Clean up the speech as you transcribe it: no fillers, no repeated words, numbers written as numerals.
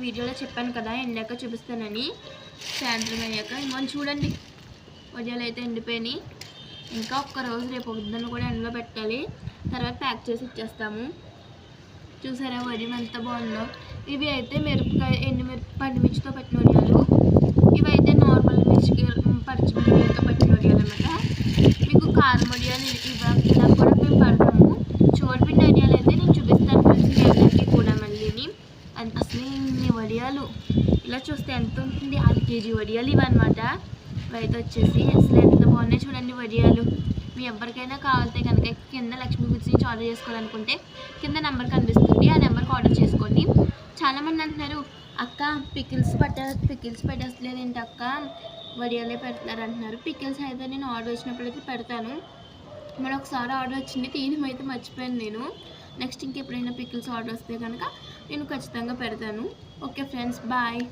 వీడియోలో చెప్పాను కదా ఎండాక చూపిస్తానని, సాయంత్రం అయ్యాక మనం చూడండి వడియాలు అయితే ఎండిపోయినాయి. ఇంకా ఒక్కరోజు రేపు పొద్దున్న కూడా ఎండలో పెట్టాలి, తర్వాత ప్యాక్ చేసి ఇచ్చేస్తాము. చూసారా వడియం ఎంత బాగుందో. ఇవి అయితే పండుమిర్చితో పెట్టిన వడియాలు, ఇవి అయితే నార్మల్ పచ్చిమిరపకాయలతో పెట్టిన వడియాలు అనమాట. మీకు కారం వడియాలు ఇలా కూడా మేము పడతాము. చోడుపిండి వడియాలు అయితే నేను చూపిస్తాను ఫ్రెండ్స్ మీ అందరికీ కూడా మళ్ళీని. అసలు ఇన్ని వడియాలు ఇలా చూస్తే ఎంత ఉంటుంది, 1 కేజీ వడియాలు ఇవన్నమాట. ఇవైతే వచ్చేసి అసలు ఎంత బాగున్నాయి చూడండి వడియాలు. మీ ఎవరికైనా కావాలంటే కనుక కింద లక్ష్మీ ఫుడ్స్ నుంచి ఆర్డర్ చేసుకోవాలనుకుంటే కింద నెంబర్ కనిపిస్తుంది, ఆ నెంబర్కి ఆర్డర్ చేసుకోండి. చాలామంది అంటున్నారు అక్క పికిల్స్ పెట్టేస్తలేదు ఏంటి అక్క, వడియాలే పెడుతున్నారు అంటున్నారు. పికిల్స్ అయితే నేను ఆర్డర్ వచ్చినప్పుడైతే పెడతాను. మరి ఒకసారి ఆర్డర్ వచ్చింది తీయడం అయితే మర్చిపోయాను నేను. నెక్స్ట్ ఇంకెప్పుడైనా పికిల్స్ ఆర్డర్ వస్తే కనుక నేను ఖచ్చితంగా పెడతాను. Okay friends, bye.